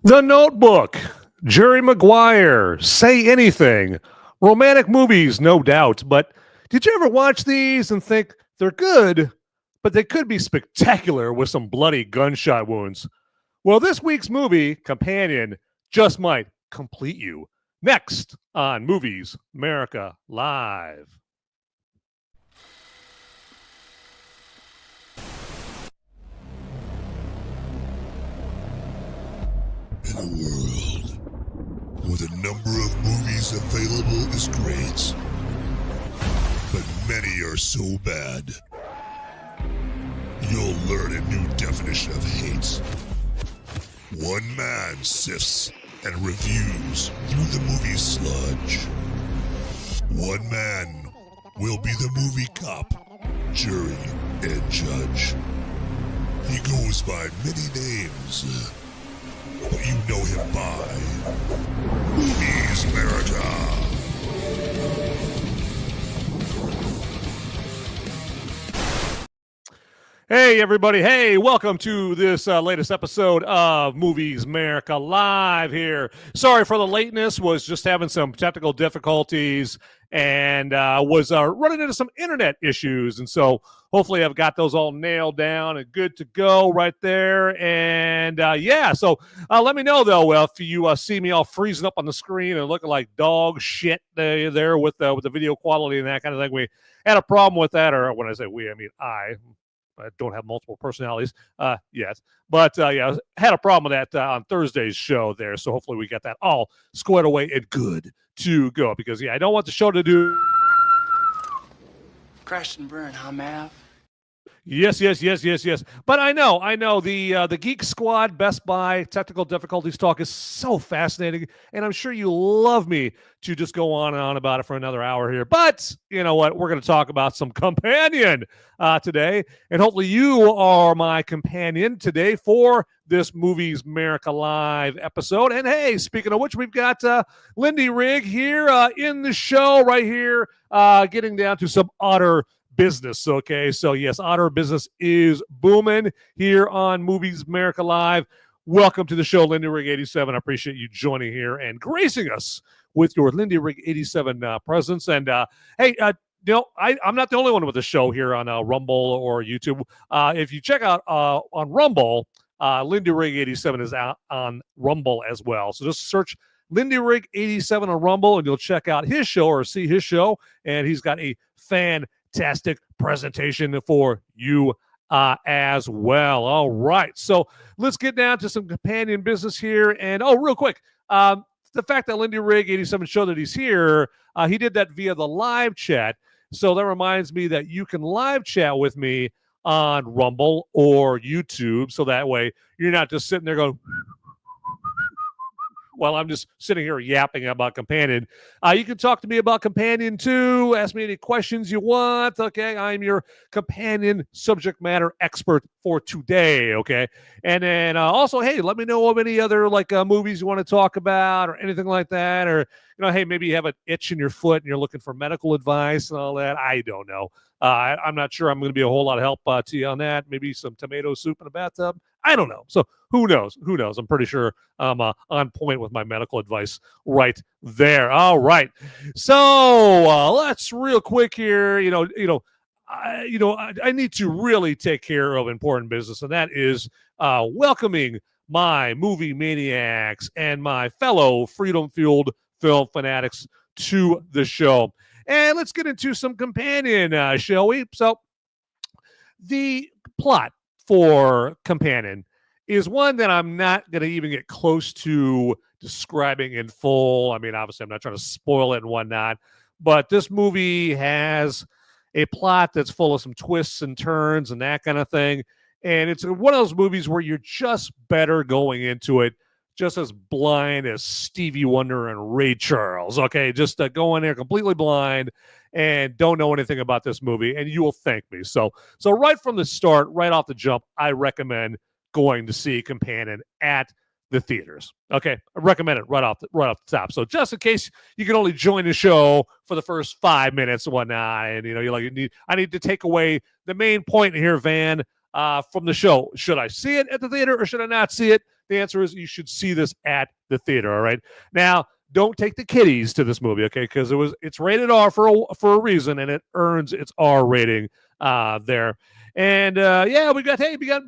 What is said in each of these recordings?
The Notebook, Jerry Maguire, Say Anything, romantic movies, no doubt. But did you ever watch these and think they're good, but they could be spectacular with some bloody gunshot wounds? Well, this week's movie, Companion, just might complete you. Next on Movies Merica Live. In a world where the number of movies available is great, but many are so bad, you'll learn a new definition of hate. One man sifts and reviews through the movie sludge. One man will be the movie cop, jury, and judge. He goes by many names, but you know him by Movies Merica. Hey, everybody. Hey, welcome to this latest episode of Movies Merica Live here. Sorry for the lateness. Was just having some technical difficulties and was running into some internet issues. And so hopefully I've got those all nailed down and good to go right there. And so let me know, though, if you see me all freezing up on the screen and looking like dog shit there with the video quality and that kind of thing. We had a problem with that, or when I say we, I mean I don't have multiple personalities yet. But, had a problem with that on Thursday's show there. So hopefully we got that all squared away and good to go. Because, I don't want the show to do... Crash and burn, huh, Mav? Yes. But I know. The Geek Squad Best Buy technical difficulties talk is so fascinating, and I'm sure you love me to just go on and on about it for another hour here. But you know what? We're going to talk about some Companion today, and hopefully you are my companion today for this Movies Merica Live episode. And hey, speaking of which, we've got Lindy Rigg here in the show right here, getting down to some utter business. Okay, so yes, Otter business is booming here on Movies Merica Live. Welcome to the show, Lindy Rigg 87. I appreciate you joining here and gracing us with your Lindy Rigg 87 presence. And hey, I'm not the only one with the show here on Rumble or YouTube. If you check out on Rumble, Lindy Rigg 87 is out on Rumble as well. So just search Lindy Rigg 87 on Rumble, and you'll check out his show or see his show. And he's got a fantastic presentation for you as well. All right, so let's get down to some companion business here. And real quick, the fact that Lindy Rigg 87 showed that he's here, he did that via the live chat. So that reminds me that you can live chat with me on Rumble or YouTube. So that way you're not just sitting there going, while I'm just sitting here yapping about Companion. You can talk to me about Companion too. Ask me any questions you want. Okay, I'm your Companion subject matter expert for today. Okay, and then also, hey, let me know of any other movies you want to talk about or anything like that, or hey, maybe you have an itch in your foot and you're looking for medical advice and all that. I don't know. I'm not sure I'm going to be a whole lot of help to you on that. Maybe some tomato soup in a bathtub. I don't know. So who knows? I'm pretty sure I'm on point with my medical advice right there. All right. So let's real quick here. I need to really take care of important business, and that is welcoming my movie maniacs and my fellow freedom-fueled film fanatics to the show. And let's get into some Companion, shall we? So the plot for Companion is one that I'm not going to even get close to describing in full. I mean, obviously, I'm not trying to spoil it and whatnot, but this movie has a plot that's full of some twists and turns and that kind of thing. And it's one of those movies where you're just better going into it just as blind as Stevie Wonder and Ray Charles. Okay, just go in there completely blind and don't know anything about this movie, and you will thank me. So right from the start, right off the jump, I recommend going to see Companion at the theaters. Okay, I recommend it right off the top. So just in case you can only join the show for the first 5 minutes and whatnot, and I need to take away the main point here, Van, from the show. Should I see it at the theater or should I not see it? The answer is you should see this at the theater. All right. Now, don't take the kiddies to this movie, okay? Because it's rated R for a reason, and it earns its R rating there. And yeah, we got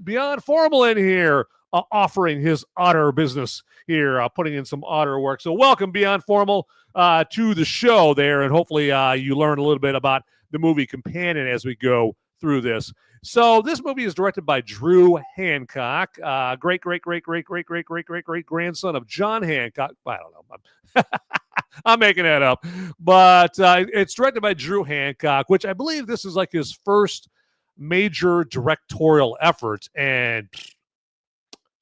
Beyond Formal in here, offering his otter business here, putting in some otter work. So welcome, Beyond Formal, to the show there, and hopefully you learn a little bit about the movie Companion as we go through this. So this movie is directed by Drew Hancock, great grandson of John Hancock. I don't know. I'm making that up. But it's directed by Drew Hancock, which I believe this is like his first major directorial effort. And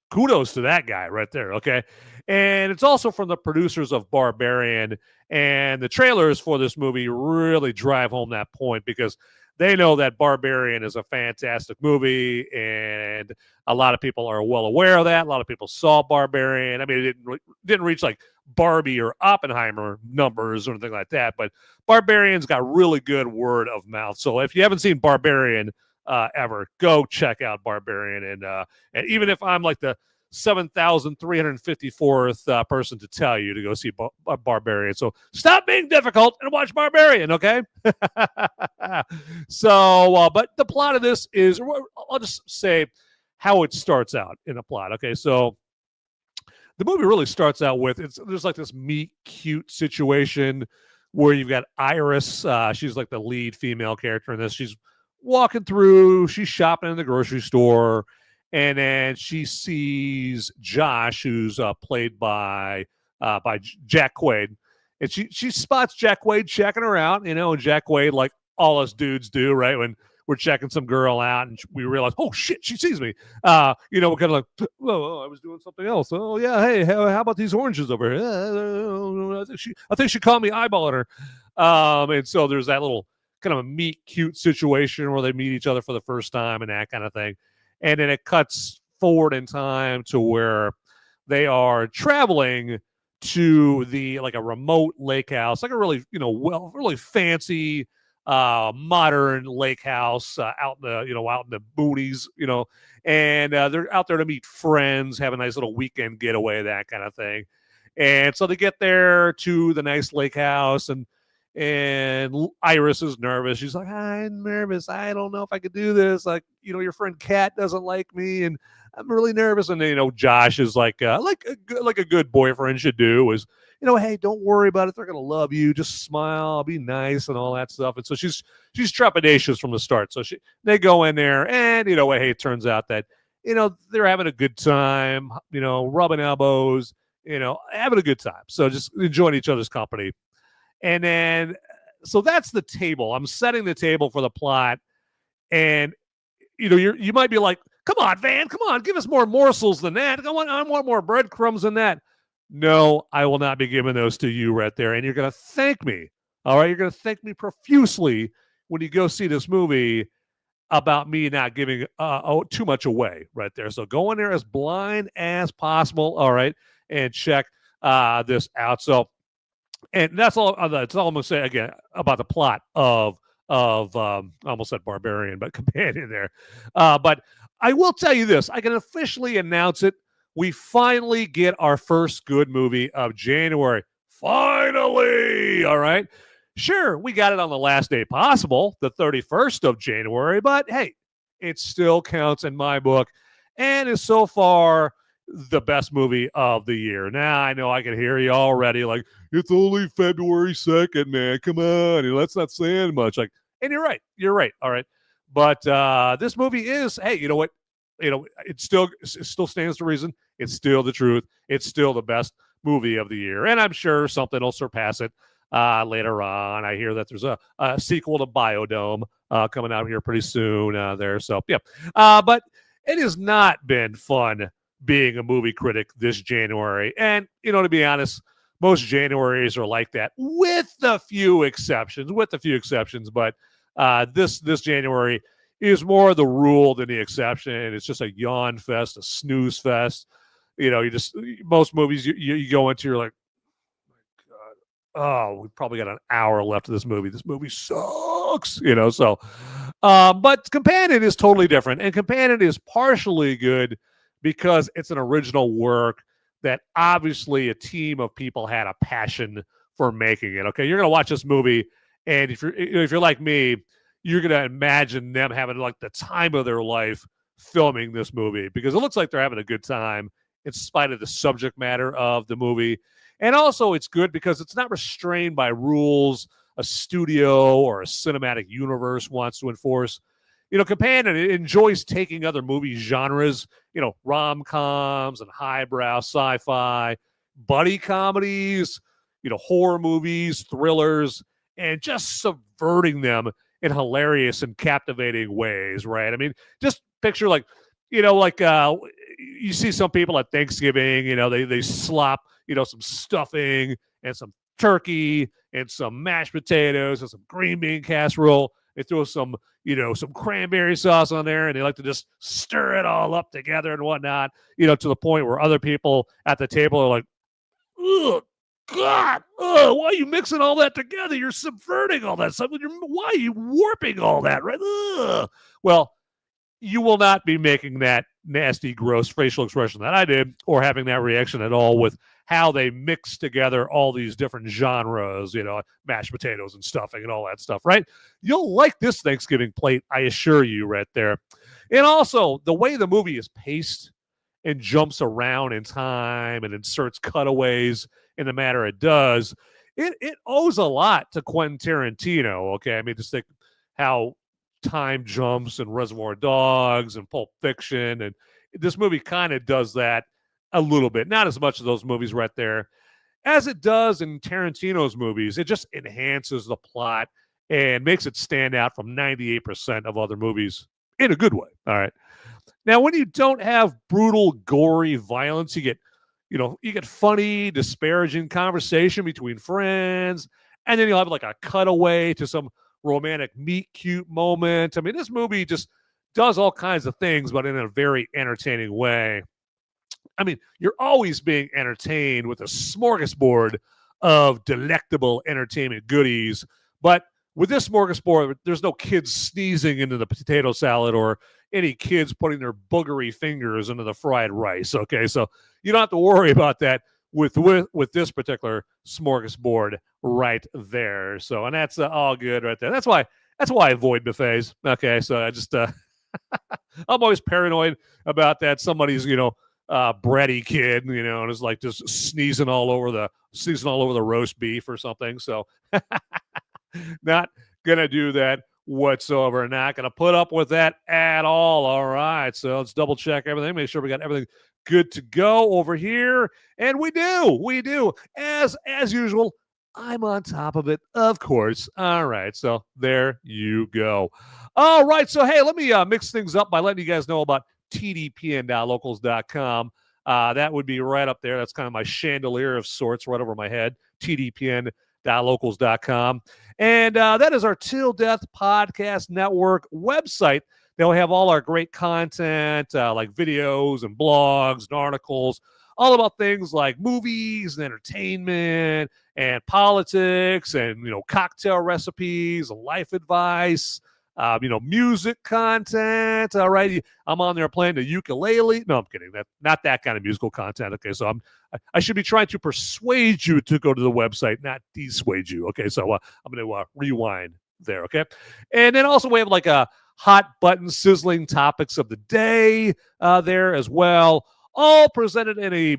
kudos to that guy right there, okay? And it's also from the producers of Barbarian. And the trailers for this movie really drive home that point because they know that Barbarian is a fantastic movie, and a lot of people are well aware of that. A lot of people saw Barbarian. I mean, it didn't reach like Barbie or Oppenheimer numbers or anything like that, but Barbarian's got really good word of mouth. So if you haven't seen Barbarian ever, go check out Barbarian. And even if I'm like the 7,354th person to tell you to go see Barbarian. So stop being difficult and watch Barbarian, okay? So, but the plot of this is, I'll just say how it starts out in a plot, okay? So the movie really starts out with, there's like this meet cute situation where you've got Iris. She's like the lead female character in this. She's walking through, she's shopping in the grocery store, and then she sees Josh, who's played by Jack Quaid, and she spots Jack Quaid checking her out, and Jack Quaid, like all us dudes do, right? When we're checking some girl out, and we realize, oh shit, she sees me. We're kind of like, oh, I was doing something else. Oh yeah, hey, how about these oranges over here? I think she caught me eyeballing her. And so there's that little kind of a meet cute situation where they meet each other for the first time and that kind of thing. And then it cuts forward in time to where they are traveling to like a remote lake house, like a really, really fancy, modern lake house out in the boonies, and they're out there to meet friends, have a nice little weekend getaway, that kind of thing. And so they get there to the nice lake house, and Iris is nervous. She's like, I'm nervous. I don't know if I could do this. Like, your friend Kat doesn't like me, and I'm really nervous. And Josh is like a good boyfriend should do, is, hey, don't worry about it. They're gonna love you. Just smile, be nice, and all that stuff. And so she's trepidatious from the start. So they go in there, and hey, it turns out that they're having a good time. Rubbing elbows. Having a good time. So just enjoying each other's company. And then, so that's the table. I'm setting the table for the plot. And, you might be like, come on, Van, come on, give us more morsels than that. I want more breadcrumbs than that. No, I will not be giving those to you right there. And you're going to thank me. All right. You're going to thank me profusely when you go see this movie about me not giving too much away right there. So go in there as blind as possible. All right. And check this out. So, and that's all. That's all I'm gonna say again about the plot of I almost said Barbarian, but Companion there. But I will tell you this: I can officially announce it. We finally get our first good movie of January. Finally, all right. Sure, we got it on the last day possible, the 31st of January, but hey, it still counts in my book, and is so far the best movie of the year. Now, I know I can hear you already like, it's only February 2nd, man. Come on. And that's not saying much. Like, and you're right. You're right. All right. But this movie is, hey, you know what? It still stands to reason. It's still the truth. It's still the best movie of the year. And I'm sure something will surpass it later on. I hear that there's a sequel to Biodome coming out here pretty soon there. So, yeah. But it has not been fun being a movie critic this January. And, to be honest, most Januaries are like that with a few exceptions, but this January is more the rule than the exception. It's just a yawn fest, a snooze fest. Most movies you go into, you're like, oh, we probably got an hour left of this movie. This movie sucks, so, but Companion is totally different. And Companion is partially good because it's an original work that obviously a team of people had a passion for making it. Okay, you're gonna watch this movie, and if you're like me, you're gonna imagine them having like the time of their life filming this movie, because it looks like they're having a good time in spite of the subject matter of the movie. And also it's good because it's not restrained by rules a studio or a cinematic universe wants to enforce. Companion enjoys taking other movie genres, rom-coms and highbrow sci-fi, buddy comedies, horror movies, thrillers, and just subverting them in hilarious and captivating ways, right? I mean, just picture you see some people at Thanksgiving, they slop, some stuffing and some turkey and some mashed potatoes and some green bean casserole. They throw some cranberry sauce on there, and they like to just stir it all up together and whatnot, to the point where other people at the table are like, ugh, God, why are you mixing all that together? You're subverting all that stuff. Why are you warping all that, right? Ugh. Well, you will not be making that nasty, gross facial expression that I did, or having that reaction at all with how they mix together all these different genres, mashed potatoes and stuffing and all that stuff, right? You'll like this Thanksgiving plate, I assure you, right there. And also, the way the movie is paced and jumps around in time and inserts cutaways in the manner it does, it owes a lot to Quentin Tarantino, okay? I mean, just think how time jumps and Reservoir Dogs and Pulp Fiction, and this movie kind of does that a little bit. Not as much of those movies right there as it does in Tarantino's movies. It just enhances the plot and makes it stand out from 98% of other movies in a good way. All right. Now, when you don't have brutal, gory violence, you get funny, disparaging conversation between friends, and then you'll have like a cutaway to some romantic meet cute moment. I mean, this movie just does all kinds of things, but in a very entertaining way. I mean, you're always being entertained with a smorgasbord of delectable entertainment goodies, but with this smorgasbord, there's no kids sneezing into the potato salad or any kids putting their boogery fingers into the fried rice. Okay, so you don't have to worry about that with this particular smorgasbord right there. So, and that's all good right there. That's why I avoid buffets. Okay, so I just I'm always paranoid about that. Somebody's bratty kid, and is like just sneezing all over the roast beef or something. So, not gonna do that whatsoever. Not gonna put up with that at all. All right, so let's double check everything. Make sure we got everything good to go over here, and we do as usual. I'm on top of it, of course. All right, so there you go. All right, so hey, let me mix things up by letting you guys know about tdpn.locals.com. That would be right up there. That's kind of my chandelier of sorts right over my head. tdpn.locals.com. And that is our Till Death Podcast Network website. They'll have all our great content, like videos and blogs and articles, all about things like movies and entertainment and politics and, cocktail recipes and life advice, music content. All right. I'm on there playing the ukulele. No, I'm kidding. That's not that kind of musical content. Okay. So I should be trying to persuade you to go to the website, not dissuade you. Okay. So I'm going to rewind there. Okay. And then also we have like a hot button sizzling topics of the day there as well, all presented in a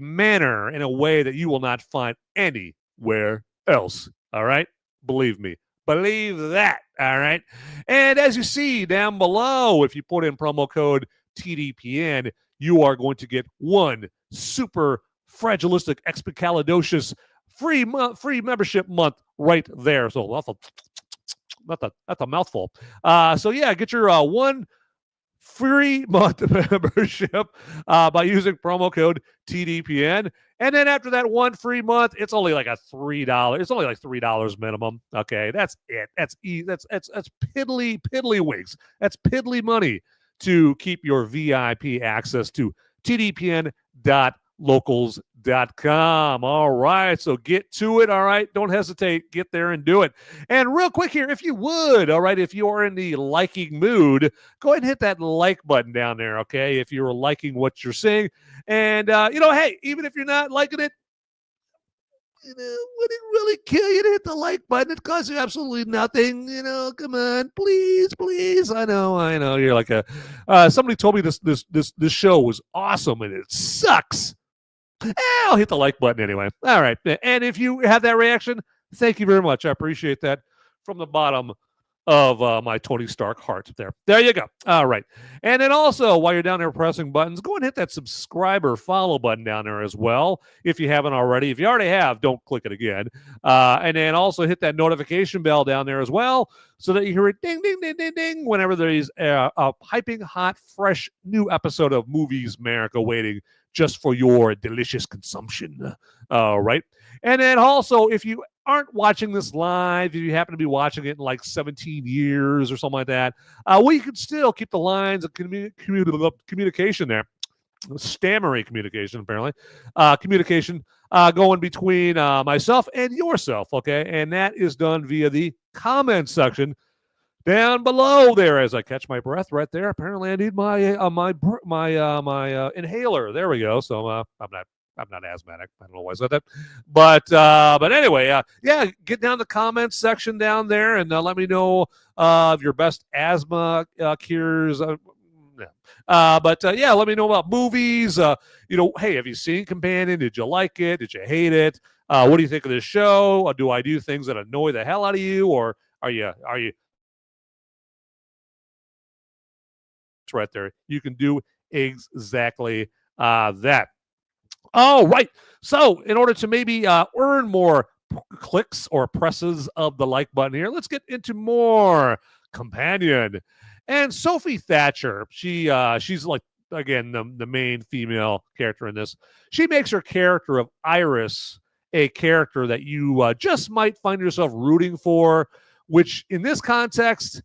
way that you will not find anywhere else. All right. Believe me. Believe that. All right. And as you see down below, if you put in promo code TDPN, you are going to get one super fragilistic, expecalidocious free membership month right there. So that's a mouthful. So yeah, get your one free month membership by using promo code TDPN. And then after that one free month, it's only like $3. It's only like $3 minimum. Okay, that's it. That's piddly wigs. That's piddly money to keep your VIP access to tdpn.locals.com. locals.com. All right, so get to it. All right, don't hesitate. Get there and do it. And real quick here, if you would, all right, if you are in the liking mood, go ahead and hit that like button down there, okay, if you're liking what you're seeing. And, hey, even if you're not liking it, would it really kill you to hit the like button? It costs you absolutely nothing. Come on, please, please. I know. You're like somebody told me this show was awesome and it sucks. I'll hit the like button anyway. All right. And if you have that reaction, thank you very much. I appreciate that from the bottom of my Tony Stark heart there. There you go. All right. And then also, while you're down there pressing buttons, go and hit that subscribe or follow button down there as well, if you haven't already. If you already have, don't click it again. And then also hit that notification bell down there as well, so that you hear it ding, ding, ding, ding, ding, whenever there's a piping hot, fresh new episode of Movies Merica waiting just for your delicious consumption. All right. And then also, if you aren't watching this live, if you happen to be watching it in like 17 years or something like that, you can still keep the lines of communication there. Stammering communication, apparently. Communication going between myself and yourself, okay? And that is done via the comment section down below there. As I catch my breath right there, apparently I need my inhaler. There we go. So I'm not asthmatic. I don't know why I said that. But anyway, get down the comments section down there and let me know of your best asthma cures. Let me know about movies. Hey, have you seen Companion? Did you like it? Did you hate it? What do you think of this show? Do I do things that annoy the hell out of you? Or are you right there? You can do exactly that. All right. So in order to maybe earn more clicks or presses of the like button here, let's get into more Companion. And Sophie Thatcher, she's like, again, the main female character in this. She makes her character of Iris a character that you just might find yourself rooting for, which in this context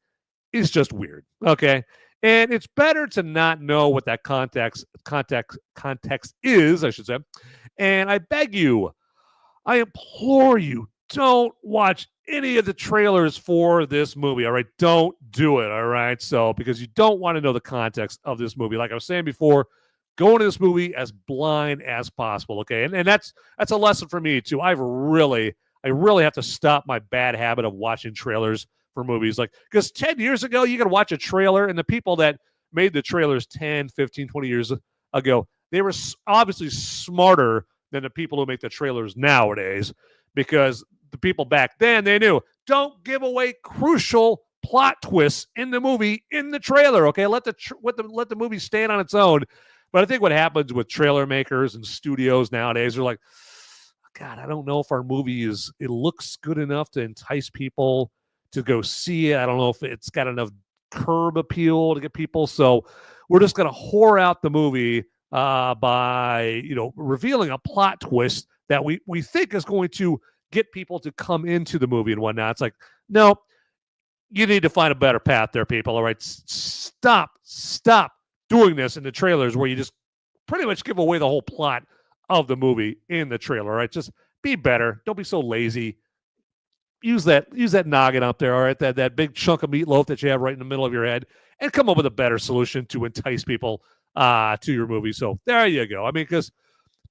is just weird. Okay. And it's better to not know what that context is, I should say. And I beg you, I implore you, don't watch any of the trailers for this movie, all right? Don't do it, all right? So, because you don't want to know the context of this movie. Like I was saying before, go into this movie as blind as possible, okay? And that's a lesson for me, too. I really have to stop my bad habit of watching trailers for movies. Like, because 10 years ago, you could watch a trailer, and the people that made the trailers 10, 15, 20 years ago, they were obviously smarter than the people who make the trailers nowadays, because the people back then, they knew, don't give away crucial plot twists in the movie in the trailer, okay? Let the movie stand on its own. But I think what happens with trailer makers and studios nowadays, they're like, God, I don't know if our movie it looks good enough to entice people to go see it. I don't know if it's got enough curb appeal to get people. So we're just going to whore out the movie by, revealing a plot twist that we think is going to get people to come into the movie and whatnot. It's like, no, you need to find a better path there, people. All right. Stop doing this in the trailers where you just pretty much give away the whole plot of the movie in the trailer. All right. Just be better. Don't be so lazy. Use that noggin up there, all right? That big chunk of meatloaf that you have right in the middle of your head, and come up with a better solution to entice people to your movie. So there you go. I mean, because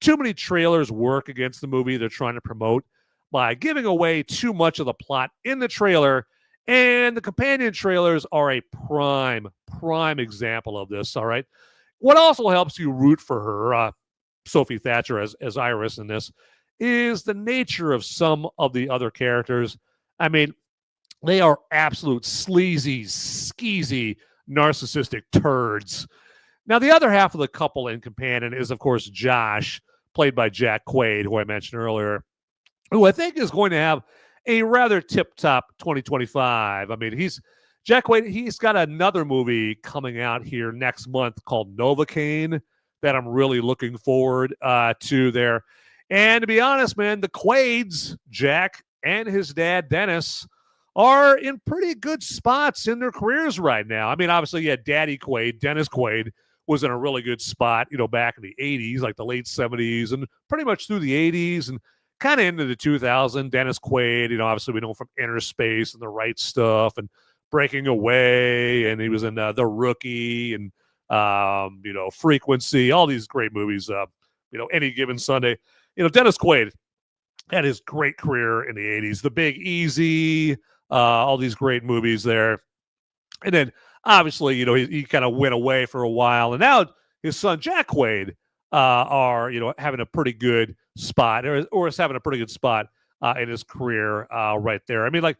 too many trailers work against the movie they're trying to promote by giving away too much of the plot in the trailer, and the companion trailers are a prime example of this, all right? What also helps you root for her, Sophie Thatcher as Iris in this, is the nature of some of the other characters. I mean, they are absolute sleazy, skeezy, narcissistic turds. Now, the other half of the couple in Companion is, of course, Josh, played by Jack Quaid, who I mentioned earlier, who I think is going to have a rather tip-top 2025. I mean, Jack Quaid, he's got another movie coming out here next month called Novocaine that I'm really looking forward to there. And to be honest, man, the Quaids, Jack and his dad, Dennis, are in pretty good spots in their careers right now. I mean, obviously, Daddy Quaid, Dennis Quaid, was in a really good spot, back in the 80s, like the late 70s and pretty much through the 80s and kind of into the 2000s. Dennis Quaid, obviously we know from Inner Space and The Right Stuff and Breaking Away, and he was in The Rookie and, Frequency, all these great movies, Any Given Sunday. Dennis Quaid had his great career in the 80s, The Big Easy, all these great movies there. And then obviously, he kind of went away for a while. And now his son, Jack Quaid, are, having a pretty good spot or is having a pretty good spot in his career right there. I mean, like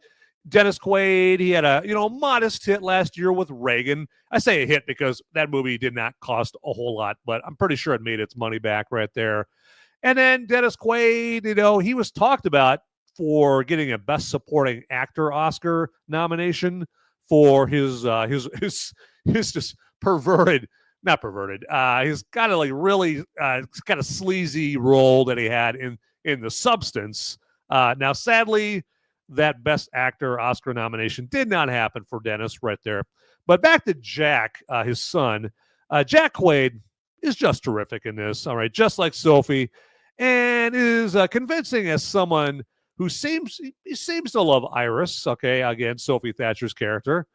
Dennis Quaid, he had a, modest hit last year with Reagan. I say a hit because that movie did not cost a whole lot, but I'm pretty sure it made its money back right there. And then Dennis Quaid, he was talked about for getting a Best Supporting Actor Oscar nomination for his just perverted, not perverted, his kind of like really kind of sleazy role that he had in The Substance. Now, sadly, that Best Actor Oscar nomination did not happen for Dennis right there. But back to Jack, his son. Jack Quaid is just terrific in this, all right, just like Sophie, and is convincing as someone who seems to love Iris, okay, again, Sophie Thatcher's character.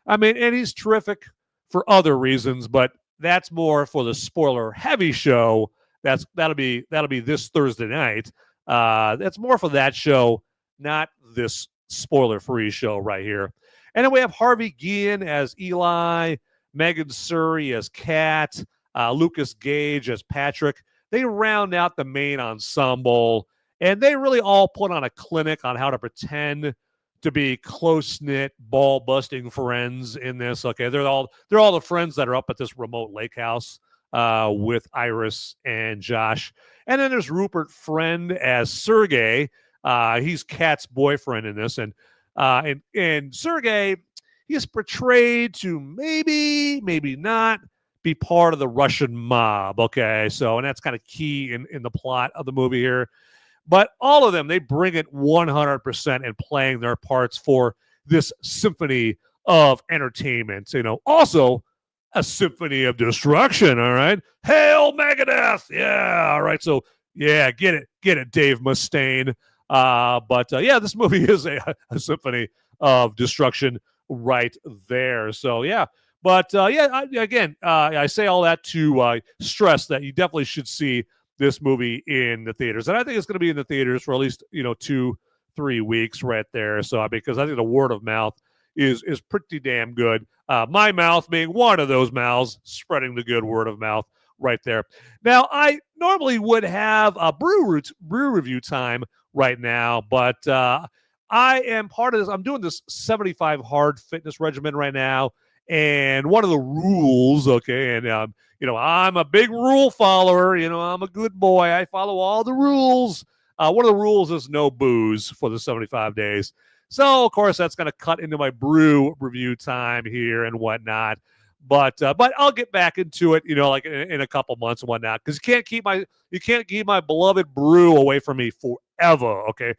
I mean, and he's terrific for other reasons, but that's more for the spoiler-heavy show. That'll be this Thursday night. That's more for that show, not this spoiler-free show right here. And then we have Harvey Guillen as Eli, Megan Suri as Kat, Lukas Gage as Patrick. They round out the main ensemble, and they really all put on a clinic on how to pretend to be close-knit, ball-busting friends in this. Okay, they're all the friends that are up at this remote lake house with Iris and Josh. And then there's Rupert Friend as Sergey. He's Kat's boyfriend in this, and Sergey, he is portrayed to maybe not be part of the Russian mob. Okay, so and that's kind of key in the plot of the movie here. But all of them, they bring it 100% in playing their parts for this symphony of entertainment. Also a symphony of destruction. All right, hail Megadeth! Yeah, all right. So yeah, get it, Dave Mustaine. But this movie is a symphony of destruction right there. So yeah. But I say all that to stress that you definitely should see this movie in the theaters, and I think it's going to be in the theaters for at least 2-3 weeks right there. So because I think the word of mouth is pretty damn good. My mouth being one of those mouths spreading the good word of mouth right there. Now I normally would have a brew review time right now, but I am part of this. I'm doing this 75 hard fitness regimen right now. And one of the rules, okay, and I'm a big rule follower. I'm a good boy. I follow all the rules. One of the rules is no booze for the 75 days. So, of course, that's going to cut into my brew review time here and whatnot. But I'll get back into it, like in a couple months and whatnot, because you can't keep my beloved brew away from me forever. Okay,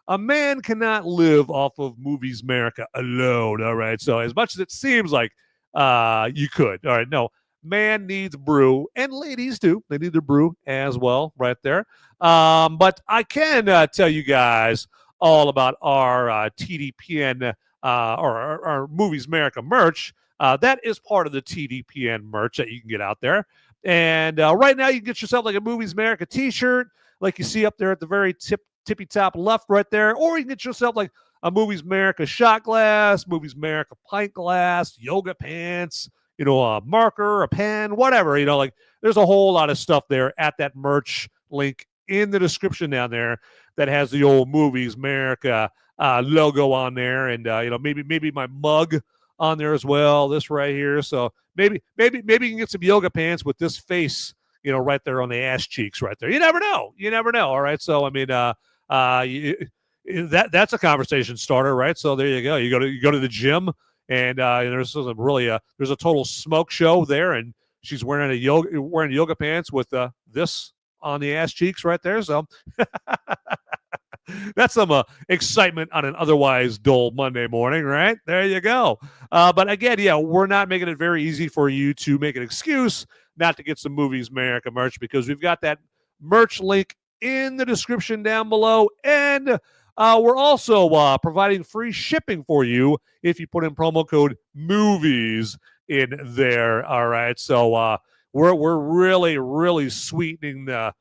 a man cannot live off of Movies Merica alone, all right? So as much as it seems like you could, all right, no, man needs brew, and ladies too. They need their brew as well right there. But I can tell you guys all about our TDPN or our Movies Merica merch. That is part of the TDPN merch that you can get out there. And right now you can get yourself like a Movies Merica t-shirt like you see up there at the very tippy top left right there, or you can get yourself like a Movies Merica shot glass, Movies Merica pint glass, yoga pants, a marker, a pen, whatever, like there's a whole lot of stuff there at that merch link in the description down there that has the old Movies Merica logo on there, and maybe my mug on there as well, this right here. So maybe you can get some yoga pants with this face, right there on the ass cheeks right there. You never know. All right. So I mean, that's a conversation starter, right? So there you go. You go to the gym, and there's a total smoke show there, and she's wearing yoga pants with this on the ass cheeks right there. So That's some excitement on an otherwise dull Monday morning, right? There you go. But again, yeah, we're not making it very easy for you to make an excuse not to get some Movies America merch, because we've got that merch link in the description down below. And we're also providing free shipping for you if you put in promo code MOVIES in there. All right. So we're really sweetening the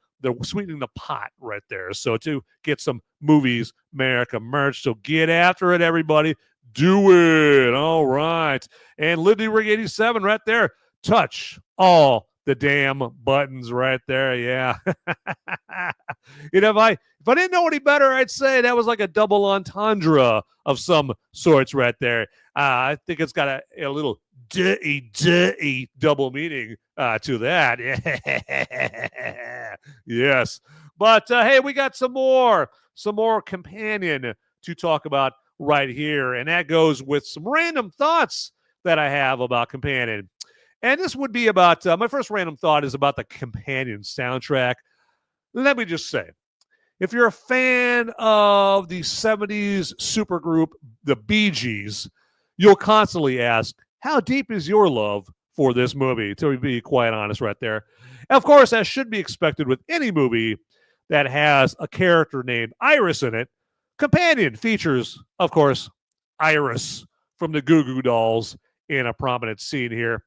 pot right there. So to get some Movies America merch. So get after it, everybody. Do it. All right. And Lindy Rig 87 right there. Touch all the damn buttons right there. Yeah. If I didn't know any better, I'd say that was like a double entendre of some sorts right there. I think it's got a little dirty double meaning to that. Yes. But hey, we got some more companion to talk about right here. And that goes with some random thoughts that I have about companion. And this would be about, my first random thought is about the companion soundtrack. Let me just say, if you're a fan of the 70s supergroup, the Bee Gees, you'll constantly ask, how deep is your love for this movie? To be quite honest right there. And of course, that should be expected with any movie that has a character named Iris in it. Companion features, of course, Iris from the Goo Goo Dolls in a prominent scene here.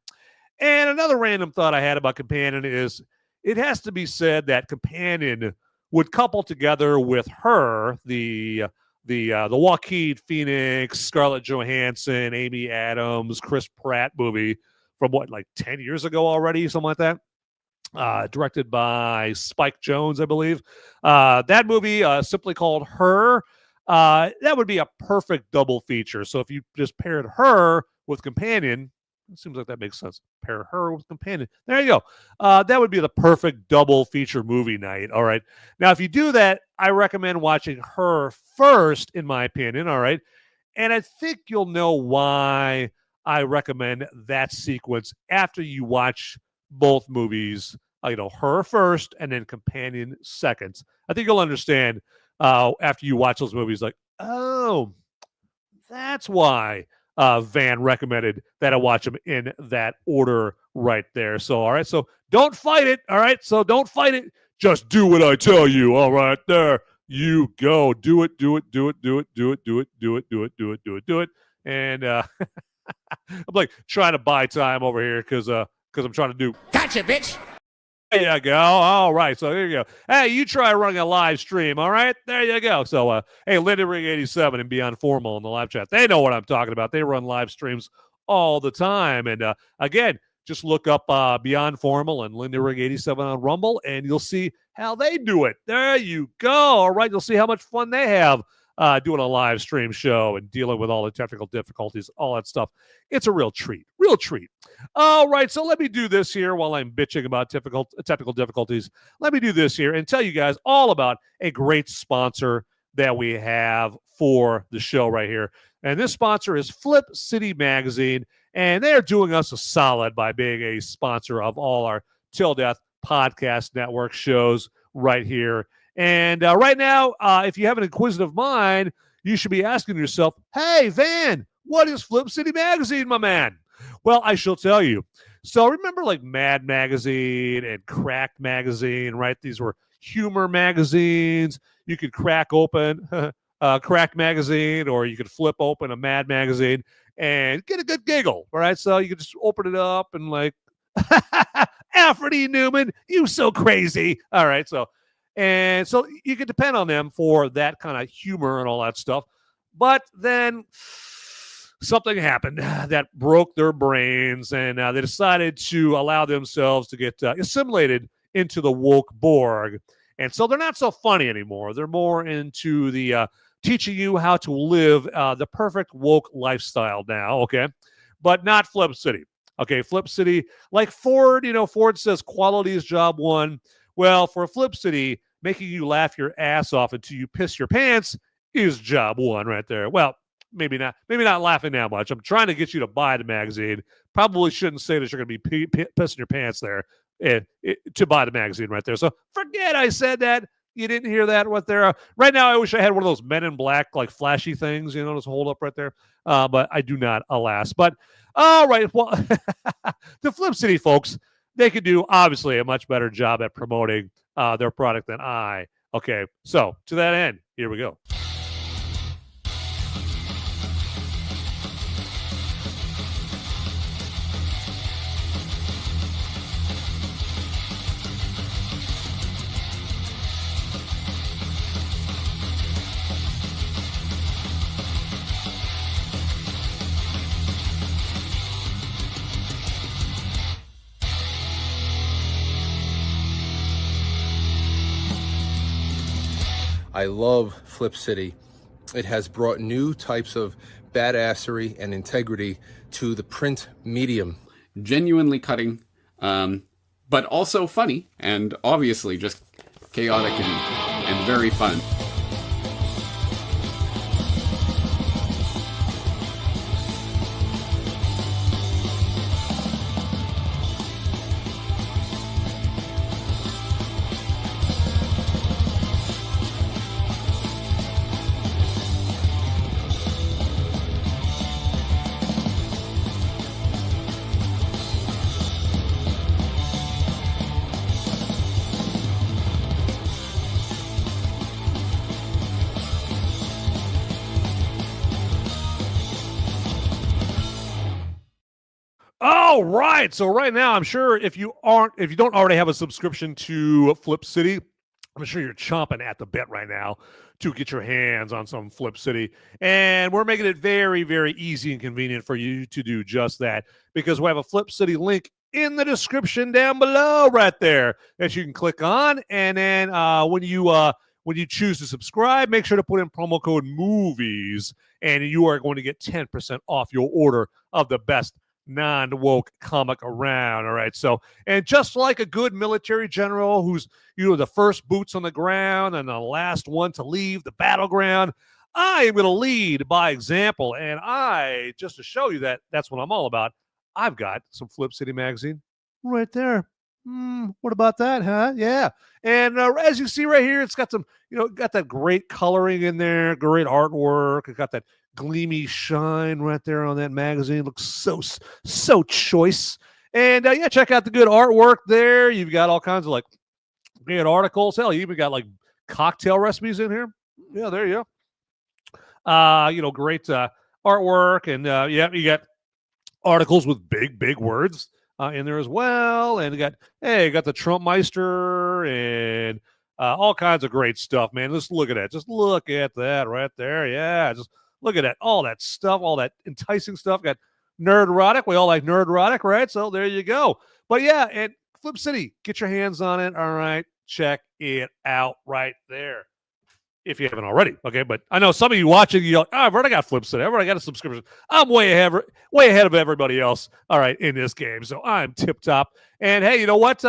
And another random thought I had about Companion is it has to be said that Companion would couple together with her, the Joaquin Phoenix, Scarlett Johansson, Amy Adams, Chris Pratt movie from like 10 years ago already, something like that. Directed by Spike Jonze, I believe. That movie, simply called Her, that would be a perfect double feature. So if you just paired her with Companion, it seems like that makes sense. Pair her with Companion. There you go. That would be the perfect double feature movie night. All right. Now, if you do that, I recommend watching Her first, in my opinion. All right. And I think you'll know why I recommend that sequence after you watch both movies. Her first and then Companion second. I think you'll understand after you watch those movies, like, oh, that's why Van recommended that I watch them in that order right there. So, all right. So don't fight it. All right. So don't fight it. Just do what I tell you. All right. There you go. Do it. And I'm like trying to buy time over here because I'm trying to do. Gotcha, bitch. There you go. All right. So there you go. Hey, you try running a live stream. All right. There you go. So, hey, Linda Ring 87 and Beyond Formal in the live chat. They know what I'm talking about. They run live streams all the time. And again, just look up Beyond Formal and Linda Ring 87 on Rumble, and you'll see how they do it. There you go. All right. You'll see how much fun they have doing a live stream show and dealing with all the technical difficulties, all that stuff. It's a real treat. Real treat. All right, so let me do this here while I'm bitching about technical difficulties. Let me do this here and tell you guys all about a great sponsor that we have for the show right here. And this sponsor is Flip City Magazine, and they're doing us a solid by being a sponsor of all our Till Death Podcast Network shows right here. And right now, if you have an inquisitive mind, you should be asking yourself, hey, Van, what is Flip City Magazine, my man? Well, I shall tell you. So remember like Mad Magazine and Cracked Magazine, right? These were humor magazines. You could crack open Cracked Magazine, or you could flip open a Mad Magazine and get a good giggle, all right? So you could just open it up and like, Alfred E. Newman, you so crazy. All right, so you could depend on them for that kind of humor and all that stuff. But then something happened that broke their brains, and they decided to allow themselves to get assimilated into the woke Borg. And so they're not so funny anymore. They're more into the teaching you how to live the perfect woke lifestyle now, okay? But not Flip City. Okay, Flip City, like Ford, Ford says quality is job one. Well, for Flip City, making you laugh your ass off until you piss your pants is job one right there. Well, maybe not laughing that much. I'm trying to get you to buy the magazine. Probably shouldn't say that you're going to be pissing your pants there to buy the magazine right there. So forget I said that. You didn't hear that right there. Right now, I wish I had one of those Men in Black, like flashy things, just hold up right there. But I do not, alas. But all right, well, the Flip City folks, they could do obviously a much better job at promoting their product than I. Okay, so to that end, here we go. I love Flip City. It has brought new types of badassery and integrity to the print medium. Genuinely cutting, but also funny, and obviously just chaotic and very fun. All right. So right now, I'm sure if you don't already have a subscription to Flip City, I'm sure you're chomping at the bit right now to get your hands on some Flip City. And we're making it very, very easy and convenient for you to do just that, because we have a Flip City link in the description down below right there that you can click on. And then when you choose to subscribe, make sure to put in promo code MOVIES, and you are going to get 10% off your order of the best non-woke comic around. All right. So, and just like a good military general who's, the first boots on the ground and the last one to leave the battleground, I am going to lead by example. And just to show you that that's what I'm all about, I've got some Flip City magazine right there. What about that, huh? Yeah. And as you see right here, it's got some, got that great coloring in there, great artwork. It got that gleamy shine right there on that magazine. Looks so choice. And yeah, check out the good artwork there. You've got all kinds of like great articles. Hell, you even got like cocktail recipes in here. Yeah, there you go. Great artwork, and yeah, you got articles with big words in there as well. And you got the Trump Meister and all kinds of great stuff, man. Just look at that. Just look at that right there. Yeah, just look at that. All that stuff, all that enticing stuff. Got nerd erotic. We all like nerd erotic, right? So there you go. But yeah, and Flip City, get your hands on it. All right, check it out right there if you haven't already. Okay, but I know some of you watching, you're like, I've already got Flip City. I've already got a subscription. I'm way ahead of everybody else. All right, in this game, so I'm tip top. And hey, you know what?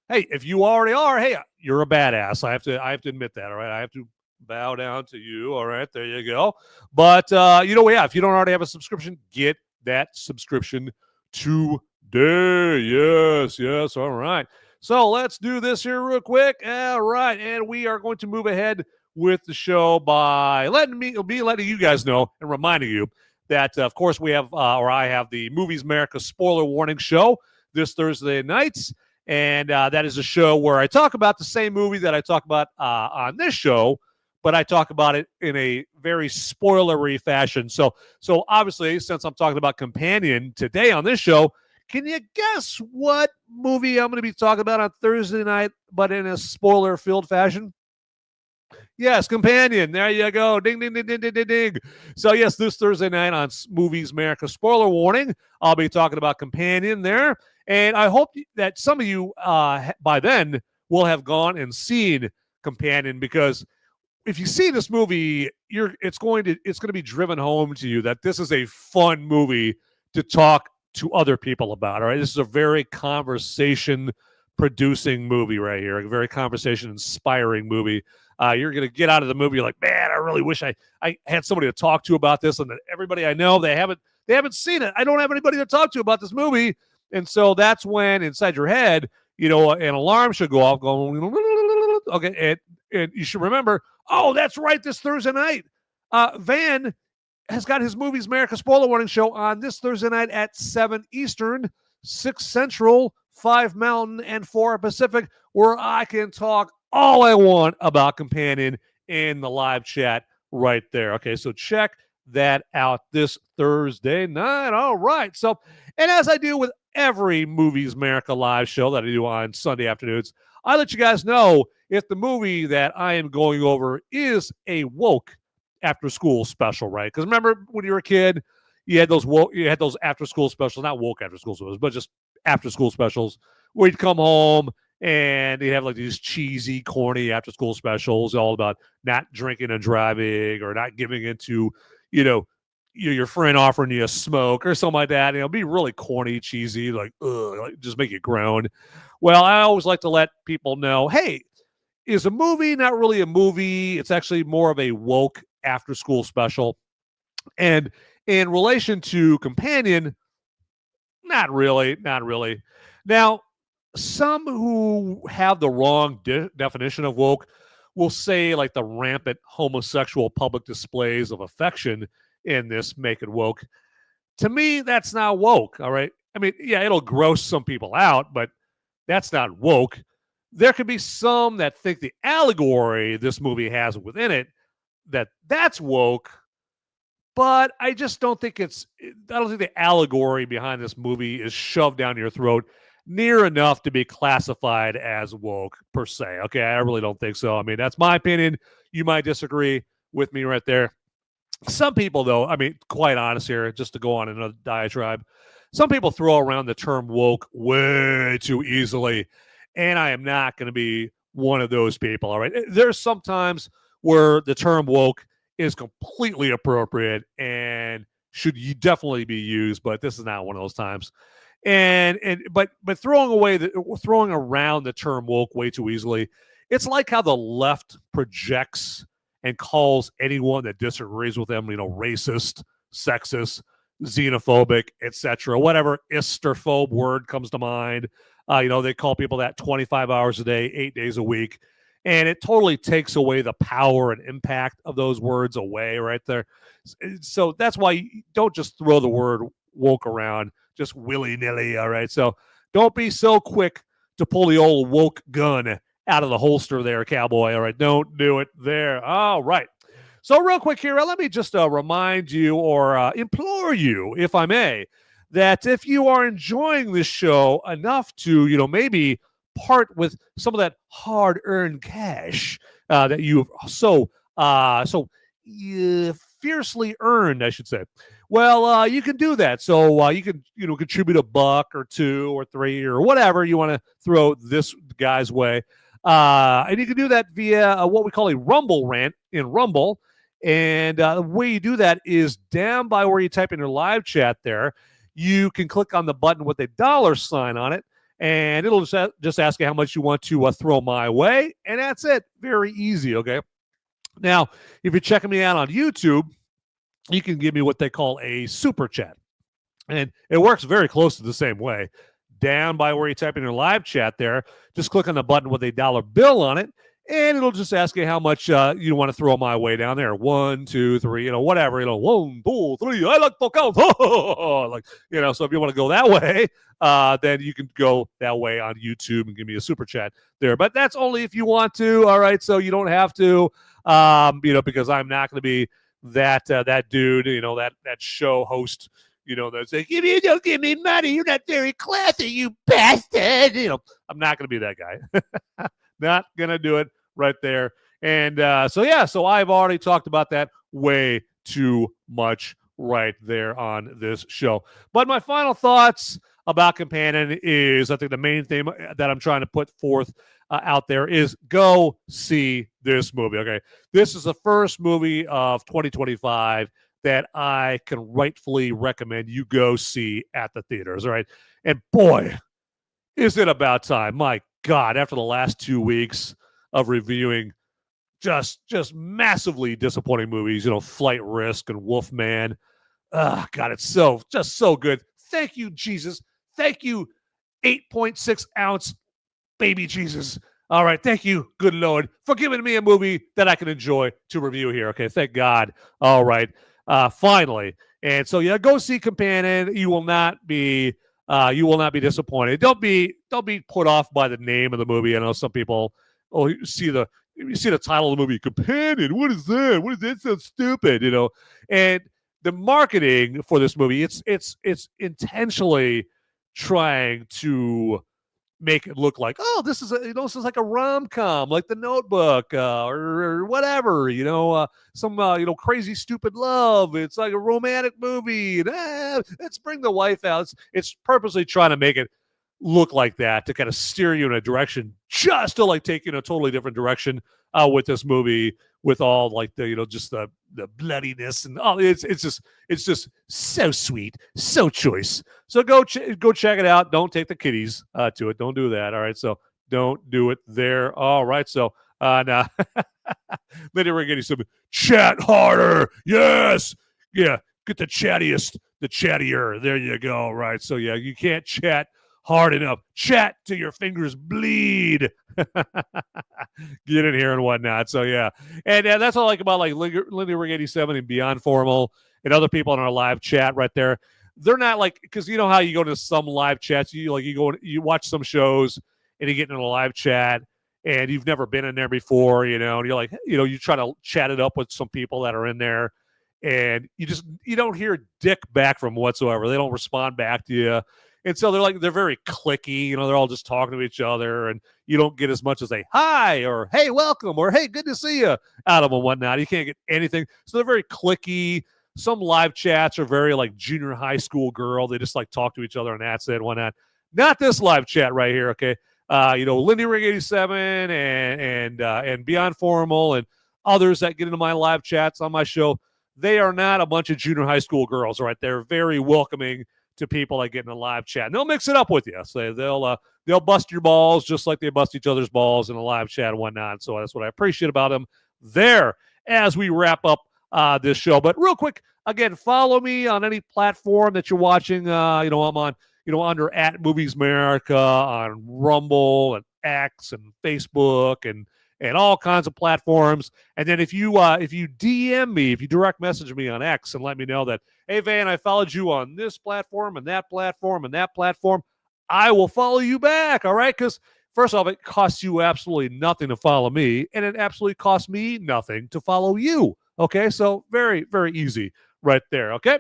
Hey, if you already are, hey, you're a badass. I have to admit that. All right, I have to bow down to you. All right, there you go. But yeah, if you don't already have a subscription, get that subscription today. Yes. All right. So let's do this here real quick. All right, and we are going to move ahead with the show by letting you guys know and reminding you that, of course, we have I have the Movies Merica spoiler warning show this Thursday nights. And that is a show where I talk about the same movie that I talk about on this show, but I talk about it in a very spoilery fashion. So obviously, since I'm talking about Companion today on this show, can you guess what movie I'm going to be talking about on Thursday night, but in a spoiler-filled fashion? Yes, Companion. There you go. Ding, ding, ding, ding, ding, ding, ding. So yes, this Thursday night on Movies Merica spoiler warning, I'll be talking about Companion there. And I hope that some of you by then will have gone and seen Companion, because if you see this movie, it's going to be driven home to you that this is a fun movie to talk to other people about. All right, this is a very conversation producing movie right here, a very conversation inspiring movie. You're going to get out of the movie, you're like, man, I really wish I had somebody to talk to about this, and that everybody I know, they haven't seen it. I don't have anybody to talk to about this movie. And so that's when inside your head, an alarm should go off going, okay, and you should remember, oh, that's right, this Thursday night, Van has got his Movies Merica Spoiler Warning show on this Thursday night at 7 Eastern, 6 Central, 5 Mountain, and 4 Pacific, where I can talk all I want about Companion in the live chat right there. Okay, so check that out this Thursday night. All right. So, and as I do with every Movies Merica live show that I do on Sunday afternoons, I let you guys know if the movie that I am going over is a woke after school special, right? Because remember when you were a kid, you had those after school specials, not woke after school specials, but just after school specials where you'd come home and they have like these cheesy, corny after school specials all about not drinking and driving or not giving into, your friend offering you a smoke or something like that. Be really corny, cheesy, like, ugh, like just make you groan. Well, I always like to let people know, hey, is a movie not really a movie? It's actually more of a woke after school special. And in relation to Companion, not really. Now, some who have the wrong definition of woke will say like the rampant homosexual public displays of affection in this make it woke. To me, that's not woke, all right? I mean, yeah, it'll gross some people out, but that's not woke. There could be some that think the allegory this movie has within it, that's woke, but I just don't think I don't think the allegory behind this movie is shoved down your throat near enough to be classified as woke per se. Okay, I really don't think so. I mean, that's my opinion. You might disagree with me right there. Some people, though, I mean, quite honest here, just to go on another diatribe, some people throw around the term woke way too easily, and I am not going to be one of those people, all right? There's sometimes where the term woke is completely appropriate and should definitely be used, but this is not one of those times. But throwing around the term woke way too easily, it's like how the left projects and calls anyone that disagrees with them, racist, sexist, xenophobic, etc. Whatever isterphobe word comes to mind. They call people that 25 hours a day, 8 days a week. And it totally takes away the power and impact of those words away right there. So that's why you don't just throw the word woke around just willy-nilly, all right? So don't be so quick to pull the old woke gun out of the holster there, cowboy, all right? Don't do it there. All right. So real quick here, let me just remind you or implore you, if I may, that if you are enjoying this show enough to, maybe part with some of that hard-earned cash that you've so fiercely earned, I should say. Well, you can do that. So you can, contribute $1 or $2 or $3 or whatever you want to throw this guy's way. And you can do that via what we call a Rumble rant in Rumble. And the way you do that is down by where you type in your live chat there. You can click on the button with a $sign on it, and it'll just ask you how much you want to throw my way. And that's it. Very easy, okay? Now, if you're checking me out on YouTube, you can give me what they call a super chat. And it works very close to the same way. Down by where you type in your live chat there, just click on the button with a $1 bill on it, and it'll just ask you how much you want to throw my way down there. 1, 2, 3, whatever. 1, 2, 3. I like to count. So if you want to go that way, then you can go that way on YouTube and give me a super chat there. But that's only if you want to. All right, so you don't have to, because I'm not going to be that dude, that show host, that's like, if you don't give me money, you're not very classy, you bastard. I'm not going to be that guy. Not going to do it right there. And so I've already talked about that way too much right there on this show. But my final thoughts about Companion is, I think the main thing that I'm trying to put forth out there is go see this movie, okay? This is the first movie of 2025 that I can rightfully recommend you go see at the theaters, all right? And boy, is it about time. My God, after the last 2 weeks of reviewing just massively disappointing movies, Flight Risk and Wolfman. God, it's just so good. Thank you, Jesus. Thank you, 8.6 ounce baby Jesus. All right, thank you, good Lord, for giving me a movie that I can enjoy to review here. Okay, thank God. All right, finally, and so yeah, go see Companion. You will not be disappointed. Don't be put off by the name of the movie. I know some people you see the title of the movie, Companion. What is that? What is that? So stupid, And the marketing for this movie, it's intentionally trying to make it look like, oh, this is like a rom-com, like The Notebook, or whatever, some crazy stupid love. It's like a romantic movie, and let's bring the wife out. It's purposely trying to make it look like that, to kind of steer you in a direction, just to like take you in a totally different direction with this movie, with all like the just the bloodiness and all. It's just so sweet, so choice. So go check it out. Don't take the kiddies to it. Don't do that. All right. So don't do it there. All right. So now Lady Rigetti said, chat harder. Yes. Yeah. Get the chattiest, the chattier. There you go. Right. So yeah, you can't chat hard enough. Chat till your fingers bleed. Get in here and whatnot. So yeah, and that's all I like about like Lindy Rig 87 and Beyond Formal and other people in our live chat right there. They're not like, because you know how you go to some live chats, you watch some shows and you get in a live chat and you've never been in there before, and you're like, you try to chat it up with some people that are in there, and you don't hear dick back from whatsoever. They don't respond back to you. And so they're very cliquey, they're all just talking to each other, and you don't get as much as a hi or hey, welcome, or hey, good to see you out of them and whatnot. You can't get anything. So they're very cliquey. Some live chats are very like junior high school girl. They just like talk to each other and that's it and whatnot. Not this live chat right here, okay? Lindy Rig 87 and Beyond Formal and others that get into my live chats on my show, they are not a bunch of junior high school girls, right? They're very welcoming to people that get in a live chat. And they'll mix it up with you. So they'll bust your balls just like they bust each other's balls in a live chat and whatnot. So that's what I appreciate about them there as we wrap up this show. But real quick, again, follow me on any platform that you're watching. I'm on, under @Movies Merica on Rumble and X and Facebook and all kinds of platforms. And then if you DM me, if you direct message me on X and let me know that, hey, Van, I followed you on this platform and that platform and that platform, I will follow you back, all right? Because first off, it costs you absolutely nothing to follow me, and it absolutely costs me nothing to follow you, okay? So very, very easy right there, okay?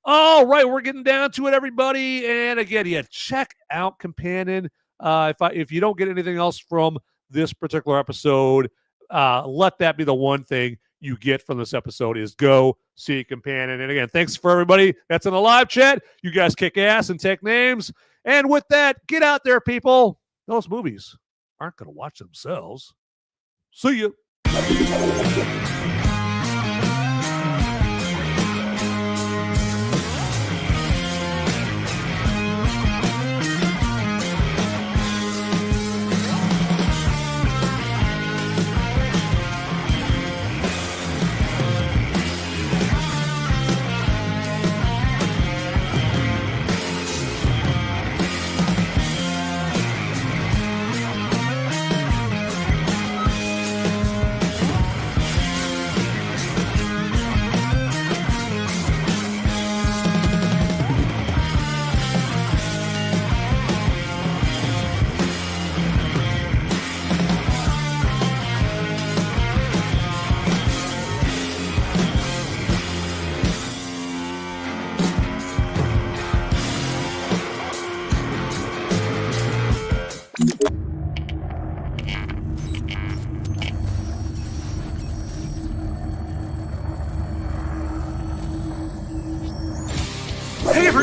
All right, we're getting down to it, everybody. And again, yeah, check out Companion. If you don't get anything else from this particular episode, let that be the one thing you get from this episode is go see Companion. And again, thanks for everybody that's in the live chat. You guys kick ass and take names. And with that, get out there, people. Those movies aren't going to watch themselves. See you.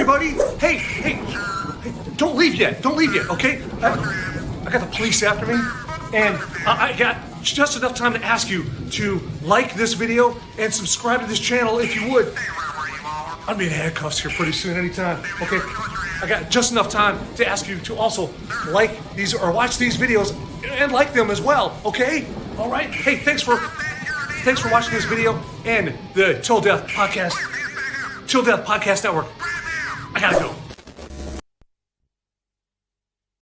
everybody. Hey, don't leave yet, okay? I got the police after me, and I got just enough time to ask you to like this video and subscribe to this channel if you would. I'll be in handcuffs here pretty soon, anytime, okay? I got just enough time to ask you to also like these or watch these videos and like them as well, okay? All right? Hey, thanks for watching this video and the Till Death Podcast Network. I gotta go.